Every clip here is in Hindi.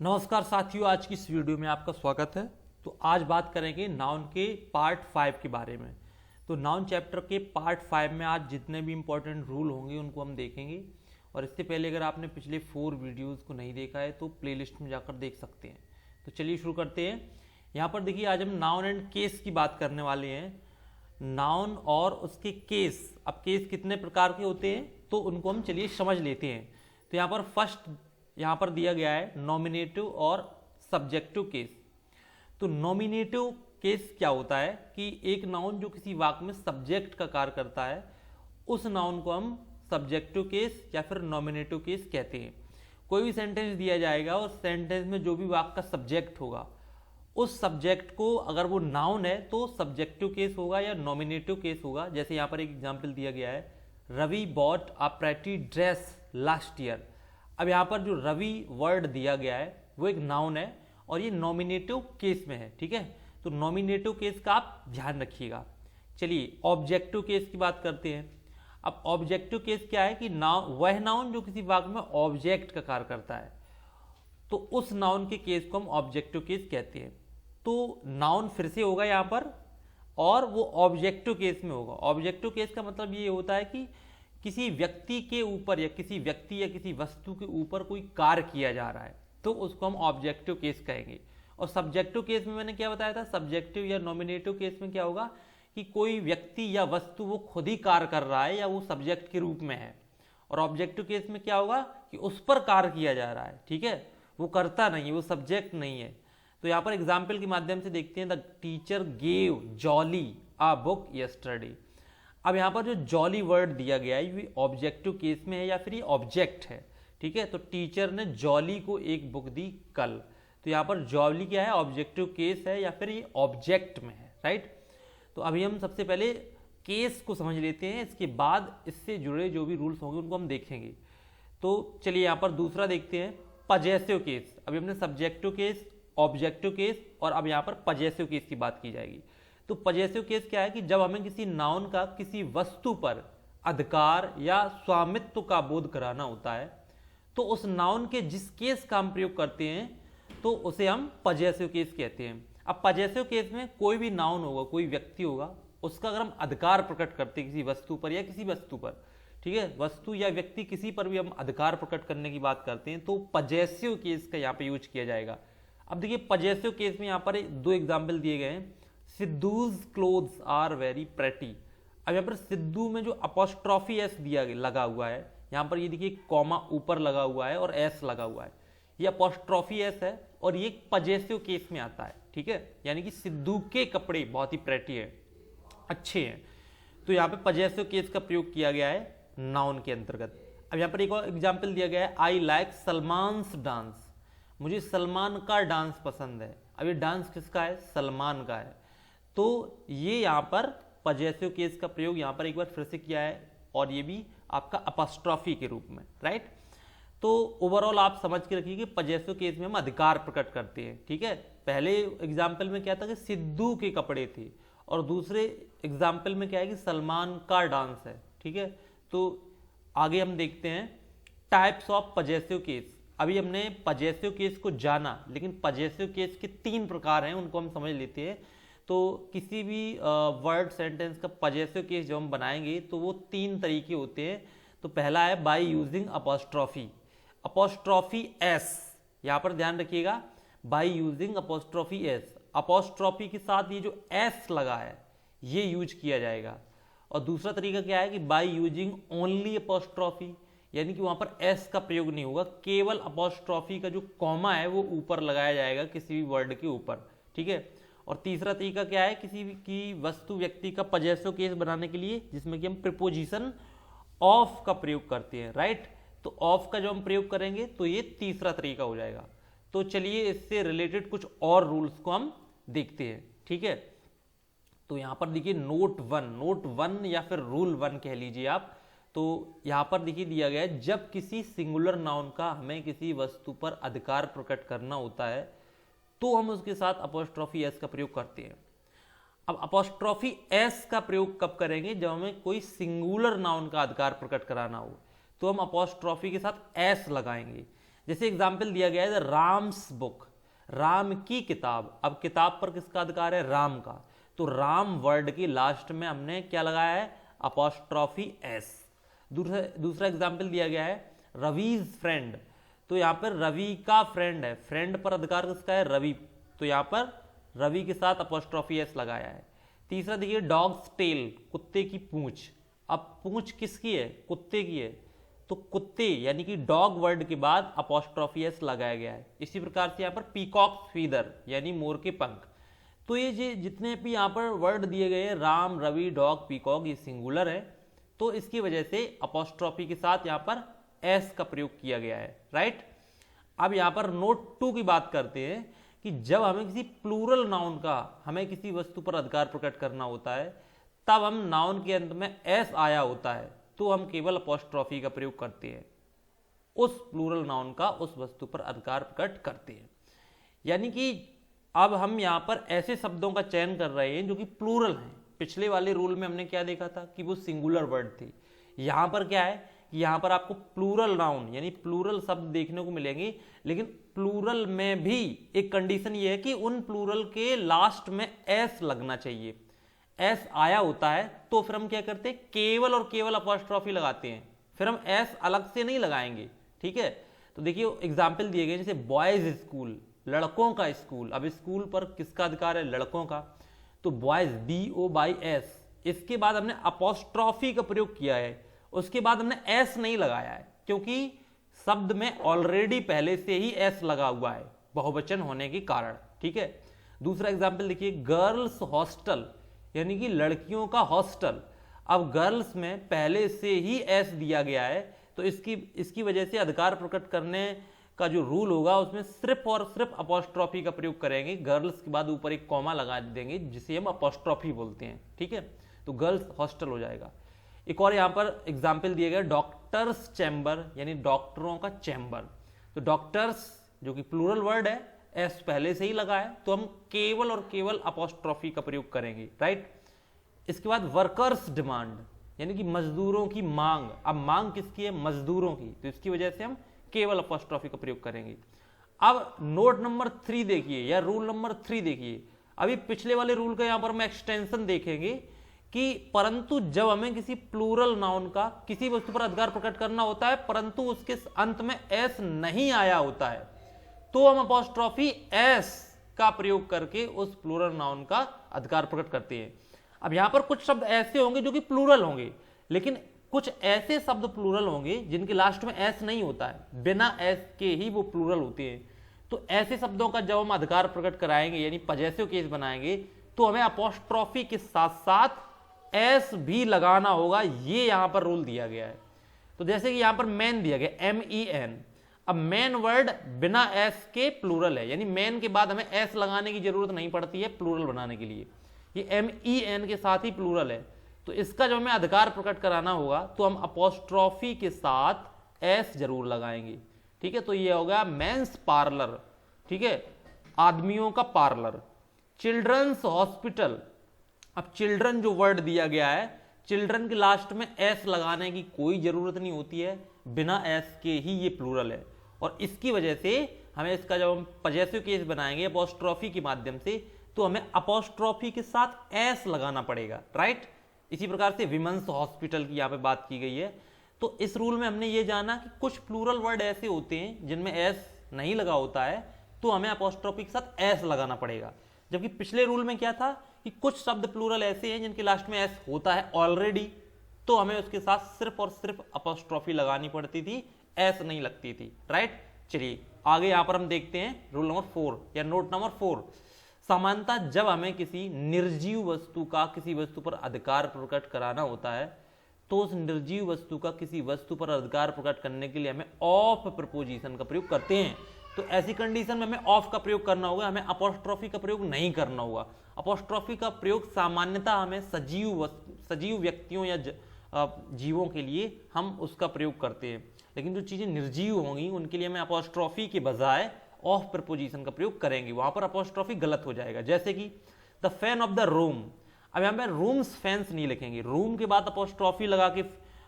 नमस्कार साथियों, आज की इस वीडियो में आपका स्वागत है। तो आज बात करेंगे नाउन के पार्ट 5 के बारे में। तो नाउन चैप्टर के पार्ट 5 में आज जितने भी इंपॉर्टेंट रूल होंगे उनको हम देखेंगे। और इससे पहले अगर आपने पिछले 4 वीडियोस को नहीं देखा है तो प्लेलिस्ट में जाकर देख सकते हैं। तो चलिए शुरू करते हैं। यहाँ पर देखिए, आज हम नाउन एंड केस की बात करने वाले हैं। नाउन और उसके केस। अब केस कितने प्रकार के होते हैं तो उनको हम चलिए समझ लेते हैं। तो यहाँ पर फर्स्ट यहाँ पर दिया गया है नॉमिनेटिव और सब्जेक्टिव केस। तो नॉमिनेटिव केस क्या होता है कि एक नाउन जो किसी वाक्य में सब्जेक्ट का कार्य करता है उस नाउन को हम सब्जेक्टिव केस या फिर नॉमिनेटिव केस कहते हैं। कोई भी सेंटेंस दिया जाएगा और सेंटेंस में जो भी वाक्य का सब्जेक्ट होगा उस सब्जेक्ट को अगर वो नाउन है तो सब्जेक्टिव केस होगा या नॉमिनेटिव केस होगा। जैसे यहाँ पर एक एग्जाम्पल दिया गया है, Ravi bought a pretty dress last year. अब यहाँ पर जो रवि वर्ड दिया गया है वो एक नाउन है और ये नॉमिनेटिव केस में है। ठीक है, तो नॉमिनेटिव केस का आप ध्यान रखिएगा। चलिए ऑब्जेक्टिव केस की बात करते हैं। अब ऑब्जेक्टिव केस क्या है कि वह नाउन जो किसी वाक्य में ऑब्जेक्ट का कार्य करता है तो उस नाउन के केस को हम ऑब्जेक्टिव केस कहते हैं। तो नाउन फिर से होगा यहाँ पर और वो ऑब्जेक्टिव केस में होगा। ऑब्जेक्टिव केस का मतलब ये होता है कि किसी व्यक्ति के ऊपर या किसी व्यक्ति या किसी वस्तु के ऊपर कोई कार्य किया जा रहा है तो उसको हम ऑब्जेक्टिव केस कहेंगे। और सब्जेक्टिव केस में मैंने क्या बताया था, सब्जेक्टिव या नॉमिनेटिव केस में क्या होगा कि कोई व्यक्ति या वस्तु वो खुद ही कार्य कर रहा है या वो सब्जेक्ट के रूप में है। और ऑब्जेक्टिव केस में क्या होगा कि उस पर कार्य किया जा रहा है। ठीक है, वो करता नहीं है, वो सब्जेक्ट नहीं है। तो यहाँ पर एग्जाम्पल के माध्यम से देखते हैं, the teacher gave jolly a book yesterday. अब यहाँ पर जो जॉली वर्ड दिया गया है ये ऑब्जेक्टिव केस में है या फिर ये ऑब्जेक्ट है। ठीक है, तो टीचर ने जॉली को एक बुक दी कल। तो यहाँ पर जॉली क्या है, ऑब्जेक्टिव केस है या फिर ये ऑब्जेक्ट में है। राइट, तो अभी हम सबसे पहले केस को समझ लेते हैं, इसके बाद इससे जुड़े जो भी रूल्स होंगे उनको हम देखेंगे। तो चलिए यहाँ पर दूसरा देखते हैं, पजेसिव केस। अभी हमने सब्जेक्टिव केस, ऑब्जेक्टिव केस और अब यहाँ पर पजेसिव केस की बात की जाएगी। तो पजेसिव केस क्या है कि जब हमें किसी नाउन का किसी वस्तु पर अधिकार या स्वामित्व का बोध कराना होता है तो उस नाउन के जिस केस का हम प्रयोग करते हैं तो उसे हम पजेसिव केस कहते हैं। अब पजेसिव केस में कोई भी नाउन होगा, कोई व्यक्ति होगा, उसका अगर हम अधिकार प्रकट करते हैं किसी वस्तु पर या किसी वस्तु पर, ठीक है, वस्तु या व्यक्ति किसी पर भी हम अधिकार प्रकट करने की बात करते हैं तो पजेसिव केस का यहाँ पे यूज किया जाएगा। अब देखिए पजेसिव केस में यहाँ पर 2 एग्जाम्पल दिए गए हैं, सिद्धूज क्लोथ्स आर वेरी प्रेटी। अब यहाँ पर सिद्धू में जो अपोस्ट्रॉफी एस दिया लगा हुआ है, यहाँ पर ये देखिए कॉमा ऊपर लगा हुआ है और एस लगा हुआ है, ये अपोस्ट्रॉफी एस है और ये पजेसिव केस में आता है। ठीक है, यानी कि सिद्धू के कपड़े बहुत ही प्रेटी है, अच्छे हैं। तो यहाँ पे पजेसिव केस का प्रयोग किया गया है नाउन के अंतर्गत। अब यहाँ पर एक और एग्जाम्पल दिया गया है, आई लाइक सलमान्स डांस। मुझे सलमान का डांस पसंद है। अब ये डांस किसका है, सलमान का है। तो ये यहाँ पर पजेसिव केस का प्रयोग यहाँ पर एक बार फिर से किया है और ये भी आपका अपॉस्ट्रॉफी के रूप में। राइट, तो ओवरऑल आप समझ के रखिए कि पजेसिव केस में हम अधिकार प्रकट करते हैं। ठीक है, पहले एग्जाम्पल में क्या था कि सिद्धू के कपड़े थे और दूसरे एग्जाम्पल में क्या है कि सलमान का डांस है। ठीक है, तो आगे हम देखते हैं टाइप्स ऑफ पजेसिव केस। अभी हमने पजेसिव केस को जाना, लेकिन पजेसिव केस के 3 प्रकार हैं, उनको हम समझ लेते हैं। तो किसी भी वर्ड सेंटेंस का पजेसिव केस जब हम बनाएंगे तो वो 3 तरीके होते हैं। तो पहला है by using apostrophe, apostrophe S, यहाँ पर ध्यान रखिएगा, by using apostrophe S. Apostrophe के साथ ये जो एस लगा है ये यूज किया जाएगा। और दूसरा तरीका क्या है कि बाय यूजिंग ओनली अपोस्ट्रॉफी, यानी कि वहां पर एस का प्रयोग नहीं होगा, केवल अपोस्ट्रॉफी का जो कॉमा है वो ऊपर लगाया जाएगा किसी भी वर्ड के ऊपर। ठीक है, और तीसरा तरीका क्या है, किसी की वस्तु व्यक्ति का पजेसिव केस बनाने के लिए, जिसमें कि हम प्रीपोजिशन ऑफ का प्रयोग करते हैं। राइट, तो ऑफ का जो हम प्रयोग करेंगे तो ये तीसरा तरीका हो जाएगा। तो चलिए इससे रिलेटेड कुछ और रूल्स को हम देखते हैं। ठीक है, तो यहां पर देखिए नोट 1 या फिर रूल 1 कह लीजिए आप। तो यहां पर देखिए दिया गया है, जब किसी सिंगुलर नाउन का हमें किसी वस्तु पर अधिकार प्रकट करना होता है तो हम उसके साथ अपोस्ट्रॉफी एस का प्रयोग करते हैं। अब अपोस्ट्रॉफी एस का प्रयोग कब करेंगे, जब हमें कोई सिंगुलर नाउन का अधिकार प्रकट कराना हो तो हम अपोस्ट्रॉफी के साथ एस लगाएंगे। जैसे एग्जाम्पल दिया गया है राम्स बुक, राम की किताब। अब किताब पर किसका अधिकार है? राम का। तो राम वर्ड की लास्ट में हमने क्या लगाया है? Apostrophe S. दूसरा एग्जाम्पल दिया गया है रवीज फ्रेंड, तो यहाँ पर रवि का फ्रेंड है, फ्रेंड पर अधिकार किसका है? रवि, तो यहाँ पर रवि के साथ अपॉस्ट्रॉफी एस लगाया है। तीसरा देखिए डॉग्स टेल, कुत्ते की पूंछ। अब पूंछ किसकी है? कुत्ते की है, तो कुत्ते यानी कि डॉग वर्ड के बाद अपॉस्ट्रॉफी एस लगाया गया है। इसी प्रकार से यहाँ पर पीकॉक फीदर यानी मोर के पंख। तो ये जितने भी यहाँ पर वर्ड दिए गए हैं, राम, रवि, डॉग, पीकॉक, ये सिंगुलर है, तो इसकी वजह से अपॉस्ट्रॉफी के साथ यहाँ पर एस का प्रयोग किया गया है, राइट। अब यहाँ पर नोट 2 की बात करते हैं कि जब हमें किसी प्लूरल नाउन का, हमें किसी वस्तु पर अधिकार प्रकट करना होता है, तब हम नाउन के अंत में एस आया होता है तो हम केवल अपॉस्ट्रॉफी का प्रयोग करते हैं, उस प्लूरल नाउन का उस वस्तु पर अधिकार प्रकट करते हैं। यानी कि अब हम यहाँ पर ऐसे शब्दों का चयन कर रहे हैं जो कि प्लूरल हैं। पिछले वाले रूल में हमने क्या देखा था कि वो सिंगुलर वर्ड थे। यहाँ पर क्या है कि यहाँ पर आपको प्लूरल नाउन यानी प्लूरल शब्द देखने को मिलेंगे, लेकिन प्लूरल में भी एक कंडीशन ये है कि उन प्लूरल के लास्ट में एस लगना चाहिए। एस आया होता है तो फिर हम क्या करते हैं? केवल और केवल अपॉस्ट्रॉफी लगाते हैं, फिर हम एस अलग से नहीं लगाएंगे, ठीक है। तो देखिए एग्जाम्पल दिए गए, जैसे बॉयज स्कूल, लड़कों का स्कूल। अब स्कूल पर किसका अधिकार है? लड़कों का। तो बॉयज BOYS, इसके बाद हमने अपॉस्ट्रॉफी का प्रयोग किया है, उसके बाद हमने एस नहीं लगाया है क्योंकि शब्द में ऑलरेडी पहले से ही एस लगा हुआ है बहुवचन होने के कारण, ठीक है। दूसरा एग्जाम्पल देखिए गर्ल्स हॉस्टल यानी कि लड़कियों का हॉस्टल। अब गर्ल्स में पहले से ही एस दिया गया है तो इसकी वजह से अधिकार प्रकट करने का जो रूल होगा उसमें सिर्फ और सिर्फ अपॉस्ट्रॉफी का प्रयोग करेंगे। गर्ल्स के बाद ऊपर एक कॉमा लगा देंगे जिसे हम अपॉस्ट्रॉफी बोलते हैं, ठीक है। तो गर्ल्स हॉस्टल हो जाएगा। एक और यहाँ पर एग्जाम्पल दिए गए डॉक्टर्स चैम्बर यानी डॉक्टरों का चैम्बर। तो डॉक्टर्स जो कि प्लूरल वर्ड है, एस पहले से ही लगा है तो हम केवल और केवल अपॉस्ट्रॉफी का प्रयोग करेंगे, राइट। इसके बाद वर्कर्स डिमांड यानी कि मजदूरों की मांग। अब मांग किसकी है? मजदूरों की, तो इसकी वजह से हम केवल अपॉस्ट्रॉफी का प्रयोग करेंगे। अब नोट नंबर 3 देखिए या रूल नंबर 3 देखिए। अभी पिछले वाले रूल का यहां पर हम एक्सटेंशन देखेंगे कि परंतु जब हमें किसी प्लूरल नाउन का किसी वस्तु पर अधिकार प्रकट करना होता है परंतु उसके अंत में एस नहीं आया होता है तो हम अपॉस्ट्रॉफी एस का प्रयोग करके उस प्लूरल नाउन का अधिकार प्रकट करते हैं। अब यहां पर कुछ शब्द ऐसे होंगे जो कि प्लूरल होंगे, लेकिन कुछ ऐसे शब्द प्लूरल होंगे जिनके लास्ट में एस नहीं होता है, बिना एस के ही वो प्लूरल होते हैं। तो ऐसे शब्दों का जब हम अधिकार प्रकट कराएंगे यानी पजेसिव केस बनाएंगे तो हमें अपॉस्ट्रॉफी के साथ साथ एस भी लगाना होगा, ये यहां पर रूल दिया गया है। तो जैसे कि यहां पर मैन दिया गया MEN। अब मैन वर्ड बिना एस के प्लूरल है यानी मैन के बाद हमें एस लगाने की जरूरत नहीं पड़ती है प्लूरल बनाने के लिए, ये MEN के साथ ही प्लूरल है। तो इसका जब हमें अधिकार प्रकट कराना होगा तो हम अपॉस्ट्रॉफी के साथ एस जरूर लगाएंगे, ठीक है। तो ये होगा मेंस पार्लर, ठीक है, आदमियों का पार्लर। Children's hospital. अब चिल्ड्रन जो वर्ड दिया गया है, चिल्ड्रन के लास्ट में एस लगाने की कोई जरूरत नहीं होती है, बिना एस के ही ये प्लूरल है और इसकी वजह से हमें इसका जब हम पजेसिव केस बनाएंगे अपॉस्ट्रॉफी के माध्यम से तो हमें अपॉस्ट्रॉफी के साथ एस लगाना पड़ेगा, राइट। इसी प्रकार से विमेंस हॉस्पिटल की यहाँ पे बात की गई है। तो इस रूल में हमने ये जाना कि कुछ प्लूरल वर्ड ऐसे होते हैं जिनमें एस नहीं लगा होता है तो हमें अपॉस्ट्रॉफी के साथ एस लगाना पड़ेगा, जबकि पिछले रूल में क्या था कि कुछ शब्द प्लूरल ऐसे हैं जिनके लास्ट में एस होता है ऑलरेडी तो हमें उसके साथ सिर्फ और सिर्फ अपॉस्ट्रॉफी लगानी पड़ती थी, एस नहीं लगती थी, राइट। चलिए आगे यहां पर हम देखते हैं रूल नंबर 4 या नोट नंबर 4। सामान्यतः जब हमें किसी निर्जीव वस्तु का किसी वस्तु पर अधिकार प्रकट कराना होता है तो उस निर्जीव वस्तु का किसी वस्तु पर अधिकार प्रकट करने के लिए हमें ऑफ प्रपोजिशन का प्रयोग करते हैं। तो ऐसी कंडीशन में हमें ऑफ का प्रयोग करना होगा, हमें अपॉस्ट्रॉफी का प्रयोग नहीं करना होगा। अपॉस्ट्रॉफी का प्रयोग सामान्यतः हमें सजीव व्यक्तियों या जीवों के लिए हम उसका प्रयोग करते हैं, लेकिन जो चीजें निर्जीव होंगी उनके लिए हमें अपॉस्ट्रॉफी के बजाय ऑफ प्रपोजिशन का प्रयोग करेंगे, वहां पर अपॉस्ट्रॉफी गलत हो जाएगा। जैसे कि the fan of the room. अब यहां पे रूम्स फैंस नहीं लिखेंगे, रूम के बाद अपॉस्ट्रॉफी लगा के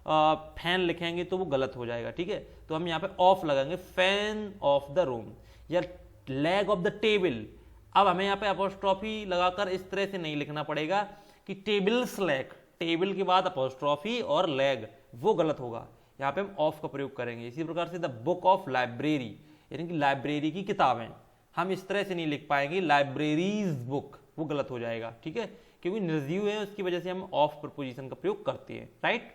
फैन लिखेंगे तो वो गलत हो जाएगा, ठीक है। तो हम यहाँ पे ऑफ लगाएंगे, फैन ऑफ द रूम, या लेग ऑफ द टेबल। अब हमें यहाँ पे अपोस्ट्रॉफी लगाकर इस तरह से नहीं लिखना पड़ेगा कि टेबल्स लेग, टेबल के बाद अपोस्ट्रॉफी और लेग, वो गलत होगा। यहाँ पे हम ऑफ का प्रयोग करेंगे। इसी प्रकार से द बुक ऑफ लाइब्रेरी, यानी कि लाइब्रेरी की किताबें, हम इस तरह से नहीं लिख पाएंगे लाइब्रेरीज बुक, वो गलत हो जाएगा, ठीक है, क्योंकि निर्जीव है, उसकी वजह से हम ऑफ प्रपोजिशन का प्रयोग करते हैं, राइट।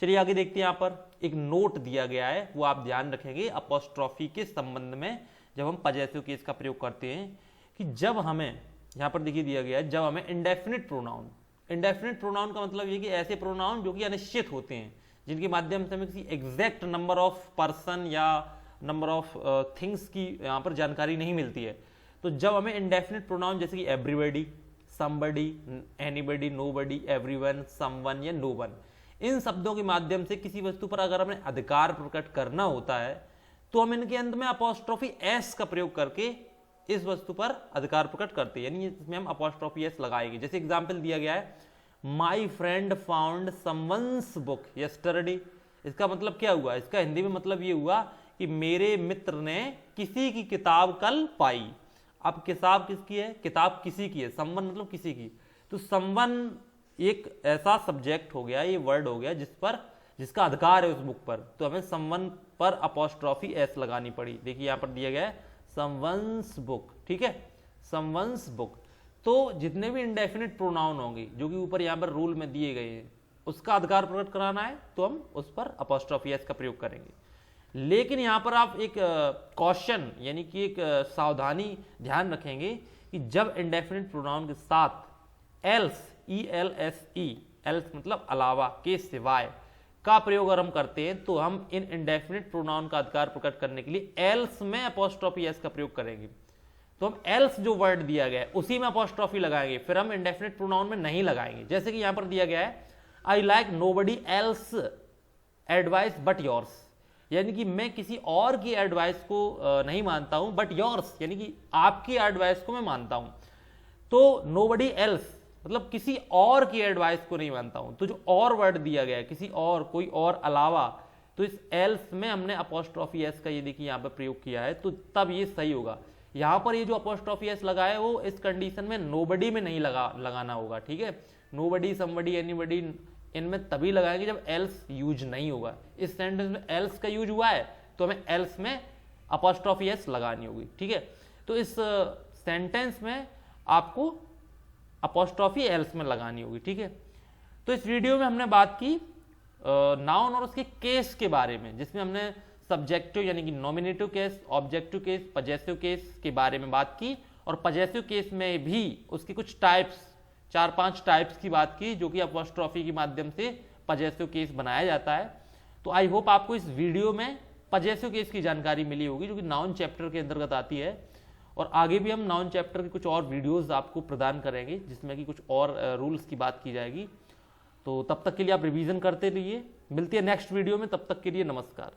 चलिए आगे देखते हैं। यहाँ पर एक नोट दिया गया है, वो आप ध्यान रखेंगे अपोस्ट्रॉफी के संबंध में जब हम पजेसिव केस का प्रयोग करते हैं, कि जब हमें यहाँ पर देखिए दिया गया है, जब हमें इंडेफिनिट प्रोनाउन, इंडेफिनिट प्रोनाउन का मतलब ये कि ऐसे प्रोनाउन जो कि अनिश्चित होते हैं, जिनके माध्यम से हमें किसी एग्जैक्ट नंबर ऑफ पर्सन या नंबर ऑफ थिंग्स की यहाँ पर जानकारी नहीं मिलती है। तो जब हमें इंडेफिनिट प्रोनाउन जैसे कि everybody, somebody, anybody, nobody, everyone, someone या नोवन, इन शब्दों के माध्यम से किसी वस्तु पर अगर हमें अधिकार प्रकट करना होता है तो हम इनके अंत में अपोस्ट्रोफी एस का प्रयोग करके इस वस्तु पर अधिकार प्रकट करते हैं, यानी इसमें हम अपोस्ट्रोफी एस लगाएंगे। जैसे एग्जांपल दिया गया है, my friend found someone's book yesterday. इसका मतलब क्या हुआ? इसका हिंदी में मतलब ये हुआ कि मेरे मित्र ने किसी की किताब कल पाई। अब किताब किसकी है? किताब किसी की है, समवन मतलब किसी की। तो समवन एक ऐसा सब्जेक्ट हो गया, ये वर्ड हो गया जिसका अधिकार है उस बुक पर, तो हमें समवन पर अपोस्ट्रोफी एस लगानी पड़ी। देखिए यहां पर दिया गया है समवंस बुक, ठीक है, समवंस बुक। तो जितने भी इंडेफिनिट प्रोनाउन होंगे जो कि ऊपर यहां पर रूल में दिए गए हैं, उसका अधिकार प्रकट कराना है तो हम उस पर अपोस्ट्रोफी एस का प्रयोग करेंगे। लेकिन यहां पर आप एक कॉशन यानी कि एक सावधानी ध्यान रखेंगे कि जब इंडेफिनिट प्रोनाउन के साथ एल्स, ELSE, एल्स मतलब अलावा, के सिवाय का प्रयोग अगर हम करते हैं तो हम इन इंडेफिनिट प्रोनाउन का अधिकार प्रकट करने के लिए एल्स में अपोस्ट्रोफी एस का प्रयोग करेंगे। तो हम एल्स जो वर्ड दिया गया है उसी में अपोस्ट्रोफी लगाएंगे, फिर हम इंडेफिनिट प्रोनाउन में नहीं लगाएंगे। जैसे कि यहां पर दिया गया है, I like nobody else advice but yours, यानी कि मैं किसी और की एडवाइस को नहीं मानता हूं, बट योर्स यानी कि आपकी एडवाइस को मैं मानता हूं। तो नोबडी एल्स मतलब किसी और की एडवाइस को नहीं मानता हूं। तो जो और वर्ड दिया गया है, किसी और, कोई और, अलावा, तो इस एल्स में हमने अपोस्ट्रोफी एस का ये देखिए यहां पर प्रयोग किया है, तो तब ये सही होगा। यहां पर ये जो अपोस्ट्रोफी एस लगा है वो इस कंडीशन में नोबडी में नहीं लगाना होगा, ठीक है। नोबडी, समबडी, एनीबडी, इनमें तभी लगाएंगे जब एल्स यूज नहीं होगा। इस सेंटेंस में एल्स का यूज हुआ है तो हमें एल्स में अपोस्ट्रोफी एस लगानी होगी, ठीक है। तो इस सेंटेंस में आपको अपोस्ट्रोफी एल्स में लगानी होगी, ठीक है। तो इस वीडियो में हमने बात की नाउन और उसके केस के बारे में, जिसमें हमने सब्जेक्टिव यानी कि nominative case, objective case, possessive case के बारे में बात की, और पजेसिव केस में भी उसके कुछ टाइप्स, 4-5 टाइप्स की बात की जो कि अपोस्ट्रोफी के माध्यम से पजेसिव केस बनाया जाता है। तो आई होप आपको इस वीडियो में पजेसिव केस की जानकारी मिली होगी जो कि नाउन चैप्टर के अंतर्गत आती है, और आगे भी हम नाउन चैप्टर के कुछ और वीडियोस आपको प्रदान करेंगे जिसमें कि कुछ और रूल्स की बात की जाएगी। तो तब तक के लिए आप रिवीजन करते रहिए, मिलती है नेक्स्ट वीडियो में, तब तक के लिए नमस्कार।